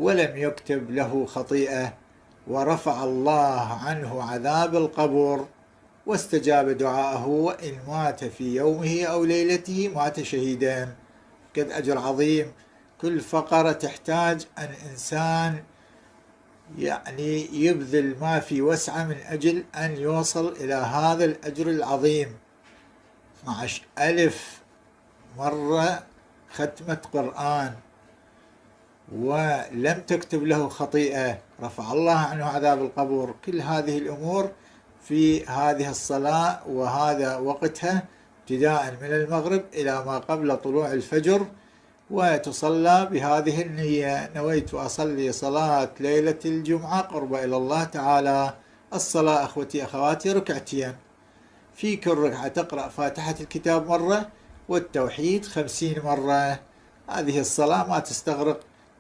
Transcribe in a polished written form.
ولم يكتب له خطيئة، ورفع الله عنه عذاب القبر واستجاب دعاءه، وإن مات في يومه أو ليلته مات شهيدا. قد أجر عظيم. كل فقرة تحتاج أن إنسان يبذل ما في وسعه من أجل أن يوصل إلى هذا الأجر العظيم. 12,000 مرة ختمة قرآن ولم تكتب له خطيئة، رفع الله عنه عذاب القبر. كل هذه الأمور في هذه الصلاة، وهذا وقتها ابتداء من المغرب إلى ما قبل طلوع الفجر، وتصلى بهذه النية: نويت أصلي صلاة ليلة الجمعة قرب إلى الله تعالى. الصلاة أخوتي أخواتي ركعتين، في كل ركعة تقرأ فاتحة الكتاب مرة والتوحيد 50 مرة. هذه الصلاة ما تستغرق